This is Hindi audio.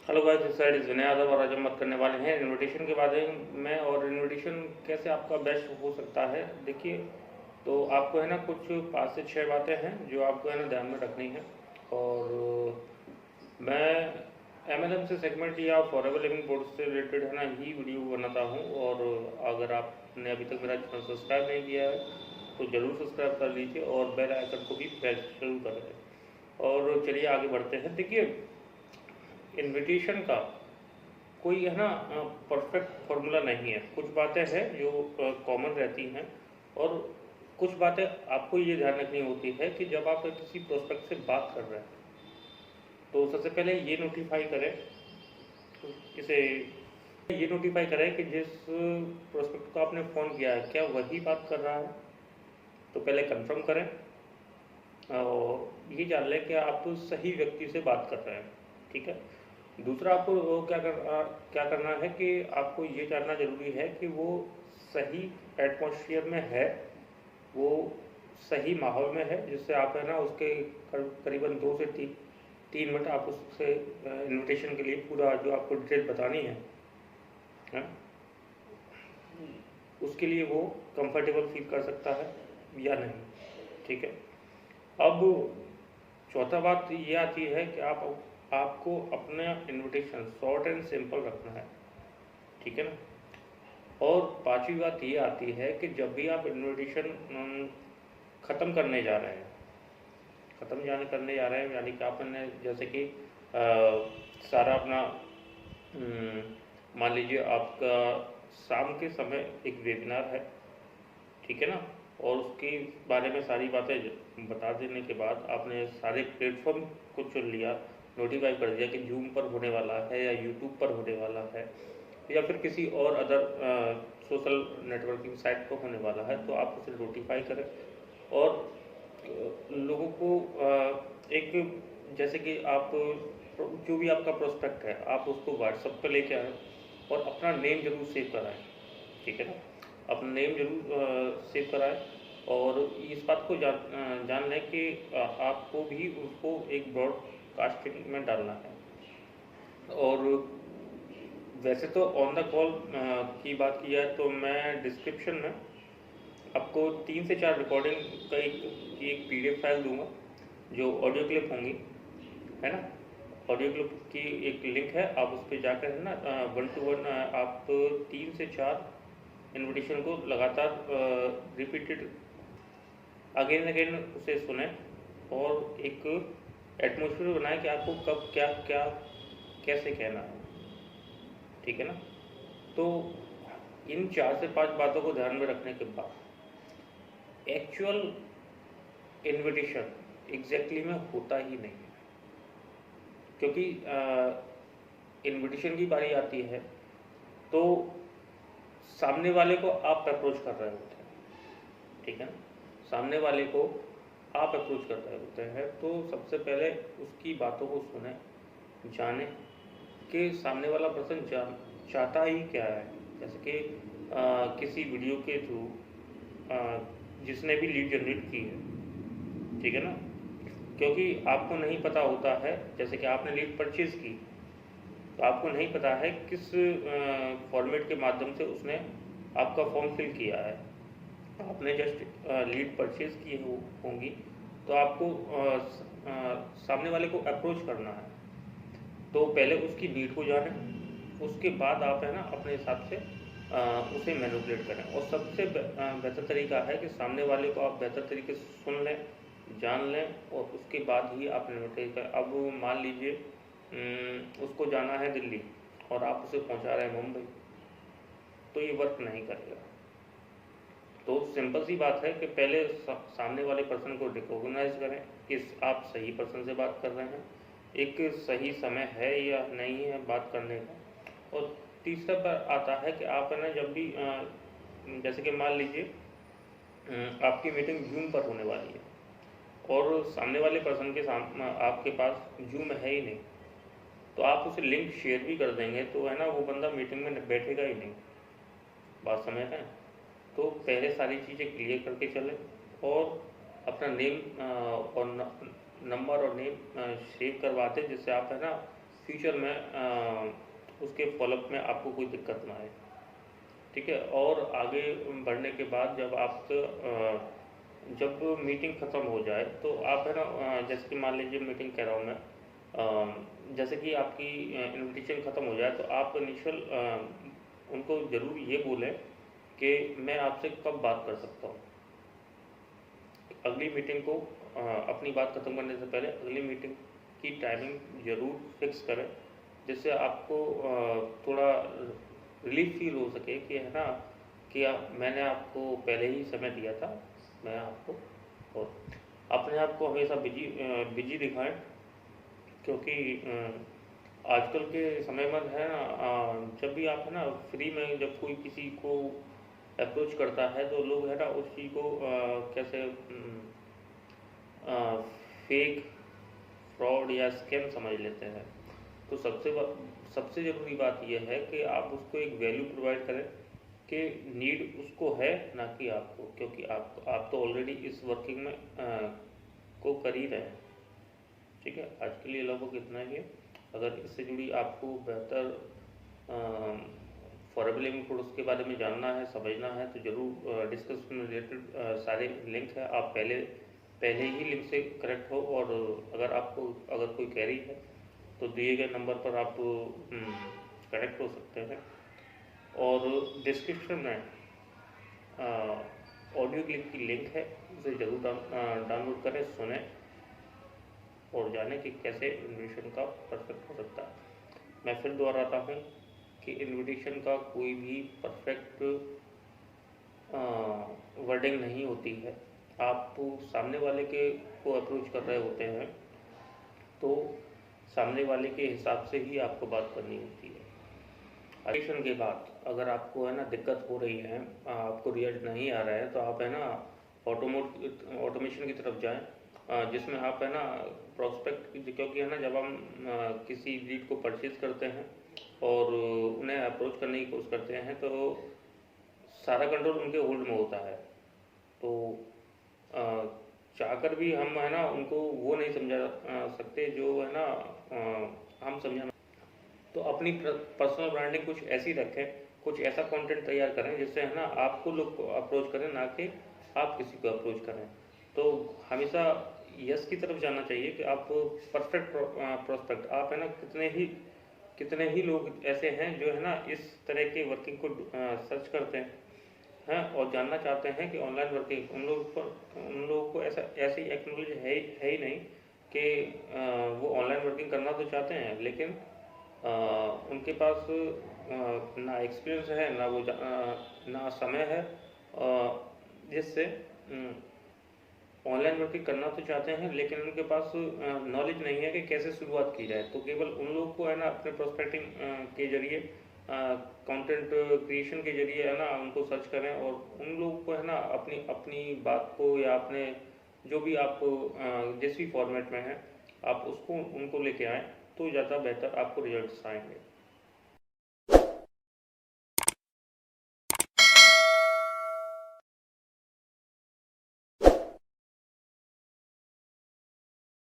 Hello guys, this side is Vinay Yadav और आज हम बात करने वाले हैं इन्विटेशन के बारे में। और इन्विटेशन कैसे आपका बेस्ट हो सकता है। देखिए, तो आपको है ना कुछ 5 से 6 बातें हैं जो आपको है ना ध्यान में रखनी है। और मैं एमएलएम से सेगमेंट या फॉरएवर लिविंग बोर्ड से रिलेटेड है ना ही वीडियो बनाता हूँ। और अगर आपने अभी तक मेरा चैनल सब्सक्राइब नहीं किया है तो ज़रूर सब्सक्राइब कर लीजिए और बेल आइकन को भी प्रेस जरूर करें। और चलिए आगे बढ़ते हैं। देखिए, इनविटेशन का कोई है ना परफेक्ट फॉर्मूला नहीं है। कुछ बातें हैं जो कॉमन रहती हैं और कुछ बातें आपको ये ध्यान रखनी होती है कि जब आप किसी प्रोस्पेक्ट से बात कर रहे हैं तो सबसे पहले ये नोटिफाई करें इसे ये नोटिफाई करें कि जिस प्रोस्पेक्ट को आपने फ़ोन किया है क्या वही बात कर रहा है। तो पहले कंफर्म करें और ये जान लें कि आप सही व्यक्ति से बात कर रहे हैं। ठीक है। दूसरा आपको क्या करना है कि आपको ये जानना ज़रूरी है कि वो सही एटमॉस्फेयर में है, वो सही माहौल में है, जिससे आप है ना उसके करीबन 2 से 3 मिनट आप उससे इनविटेशन के लिए पूरा जो आपको डिटेल बतानी है उसके लिए वो कंफर्टेबल फील कर सकता है या नहीं। ठीक है। अब चौथा बात ये आती है कि आपको अपना इनविटेशन शॉर्ट एंड सिंपल रखना है। ठीक है ना। और पांचवी बात ये आती है कि जब भी आप इनविटेशन ख़त्म करने जा रहे हैं करने जा रहे हैं यानी कि आपने जैसे कि सारा अपना मान लीजिए आपका शाम के समय एक वेबिनार है। ठीक है ना। और उसके बारे में सारी बातें बता देने के बाद आपने सारे प्लेटफॉर्म को चुन लिया, नोटिफाई कर दिया कि जूम पर होने वाला है या यूट्यूब पर होने वाला है या फिर किसी और अदर सोशल नेटवर्किंग साइट पर होने वाला है, तो आप उसे नोटिफाई करें और लोगों को एक जैसे कि आप जो भी आपका प्रोस्पेक्ट है आप उसको व्हाट्सएप पर लेके आएँ और अपना नेम जरूर सेव कराएं। ठीक है ना। अपना नेम जरूर सेव कराएं और इस बात को जान लें कि आपको भी उसको एक ब्रॉडकास्टिंग में डालना है। और वैसे तो ऑन द कॉल की बात की जाए तो मैं डिस्क्रिप्शन में आपको 3 से 4 रिकॉर्डिंग का एक पीडीएफ फाइल दूंगा जो ऑडियो क्लिप होंगी, है ना। ऑडियो क्लिप की एक लिंक है, आप उस पर जाकर है ना 1 to 1 आप 3 से 4 इन्विटेशन को लगातार रिपीटेड अगेन अगेन उसे सुने और एक एटमोसफियर बनाए कि आपको कब क्या क्या कैसे कहना है। ठीक है ना। तो इन 4 से 5 बातों को ध्यान में रखने के बाद एक्चुअल इन्विटेशन एग्जैक्टली में होता ही नहीं है, क्योंकि इन्विटेशन की बारी आती है तो सामने वाले को आप अप्रोच कर रहे होते हैं। ठीक है ना। सामने वाले को आप अप्रोच कर रहे होते हैं तो सबसे पहले उसकी बातों को सुने, जाने कि सामने वाला पर्सन चाहता ही क्या है। जैसे कि किसी वीडियो के थ्रू जिसने भी लीड जनरेट की है। ठीक है ना। क्योंकि आपको नहीं पता होता है, जैसे कि आपने लीड परचेज की तो आपको नहीं पता है किस फॉर्मेट के माध्यम से उसने आपका फॉर्म फिल किया है। आपने जस्ट लीड परचेज की होंगी तो आपको सामने वाले को अप्रोच करना है, तो पहले उसकी नीड को जानें, उसके बाद आप है ना अपने हिसाब से उसे मैनिपुलेट करें। और सबसे बेहतर तरीका है कि सामने वाले को आप बेहतर तरीके से सुन लें, जान लें और उसके बाद ही आप मैनिपुलेट करें। अब मान लीजिए उसको जाना है दिल्ली और आप उसे पहुंचा रहे हैं मुंबई, तो ये वर्क नहीं करेगा। तो सिंपल सी बात है कि पहले सामने वाले पर्सन को रिकॉग्नाइज करें कि आप सही पर्सन से बात कर रहे हैं, एक सही समय है या नहीं है बात करने का। और तीसरा पर आता है कि आप है ना जब भी जैसे कि मान लीजिए आपकी मीटिंग जूम पर होने वाली है और सामने वाले पर्सन के आपके पास जूम है ही नहीं, तो आप उसे लिंक शेयर भी कर देंगे तो है ना वो बंदा मीटिंग में बैठेगा ही नहीं। बात समझ रहे हैं। तो पहले सारी चीज़ें क्लियर करके चलें और अपना नेम और नंबर और नेम सेव करवाते, जिससे आप है ना फ्यूचर में उसके फॉलोअप में आपको कोई दिक्कत ना आए, ठीक है। और आगे बढ़ने के बाद जब मीटिंग ख़त्म हो जाए तो आप है ना जैसे कि मान लीजिए मीटिंग कह रहा हूँ मैं, जैसे कि आपकी इनविटेशन ख़त्म हो जाए तो आप इनिशियल उनको ज़रूर ये बोलें कि मैं आपसे कब बात कर सकता हूँ। अगली मीटिंग को अपनी बात ख़त्म करने से पहले अगली मीटिंग की टाइमिंग ज़रूर फिक्स करें, जिससे आपको थोड़ा रिलीफ फील हो सके कि है ना कि मैंने आपको पहले ही समय दिया था। मैं आपको और अपने आप को हमेशा बिजी दिखाएं, क्योंकि आजकल के समय में है ना जब भी आप है ना फ्री में जब कोई किसी को अप्रोच करता है तो लोग है ना उस चीज़ को कैसे फेक, फ्रॉड या स्कैम समझ लेते हैं। तो सबसे ज़रूरी बात यह है कि आप उसको एक वैल्यू प्रोवाइड करें कि नीड उसको है, ना कि आपको, क्योंकि आप तो ऑलरेडी इस वर्किंग में को कर ही रहे हैं, ठीक है। आज के लिए लगभग इतना ही है। अगर इससे जुड़ी आपको बेहतर फॉरेबलिंग कोर्स के बारे में जानना है, समझना है, तो ज़रूर डिस्कशन रिलेटेड सारे लिंक है, आप पहले ही लिंक से कनेक्ट हो। और अगर कोई क्वेरी है तो दिए गए नंबर पर आप कनेक्ट हो सकते हैं। और डिस्क्रिप्शन में ऑडियो क्लिप की लिंक है, उसे ज़रूर डाउनलोड करें, सुने और जाने कि कैसे इन्विटेशन का परफेक्ट हो सकता है। मैं फिर दोहराता हूँ कि इन्विटेशन का कोई भी परफेक्ट वर्डिंग नहीं होती है। आप सामने वाले को अप्रोच कर रहे होते हैं तो सामने वाले के हिसाब से ही आपको बात करनी होती है। इन्विटेशन के बाद अगर आपको है ना दिक्कत हो रही है, आपको रिजल्ट नहीं आ रहा है, तो आप है ना ऑटोमेशन की तरफ जाएं, जिसमें आप है ना प्रोस्पेक्ट, क्योंकि है ना जब हम किसी लीड को परचेज करते हैं और उन्हें अप्रोच करने की कोशिश करते हैं तो सारा कंट्रोल उनके होल्ड में होता है। तो चाहकर भी हम है ना उनको वो नहीं समझा सकते जो है ना हम समझा। तो अपनी पर्सनल ब्रांडिंग कुछ ऐसी रखें, कुछ ऐसा कंटेंट तैयार करें जिससे है ना आपको लोग अप्रोच करें, ना कि आप किसी को अप्रोच करें। तो हमेशा यस की तरफ जाना चाहिए कि आप परफेक्ट प्रोस्पेक्ट, आप है ना कितने ही लोग ऐसे हैं जो है ना इस तरह के वर्किंग को सर्च करते हैं और जानना चाहते हैं कि ऑनलाइन वर्किंग उन लोगों को ऐसी एक्नॉलेज है ही नहीं कि वो ऑनलाइन वर्किंग करना तो चाहते हैं, लेकिन उनके पास ना एक्सपीरियंस है, ना समय है, जिससे ऑनलाइन वर्किंग करना तो चाहते हैं लेकिन उनके पास नॉलेज नहीं है कि कैसे शुरुआत की जाए। तो केवल उन लोगों को है ना अपने प्रोस्पेक्टिंग के जरिए, कंटेंट क्रिएशन के जरिए है ना उनको सर्च करें और उन लोगों को है ना अपनी बात को या अपने जो भी आप जिस भी फॉर्मेट में है आप उसको उनको लेके आएँ तो ज़्यादा बेहतर आपको रिजल्ट्स आएंगे।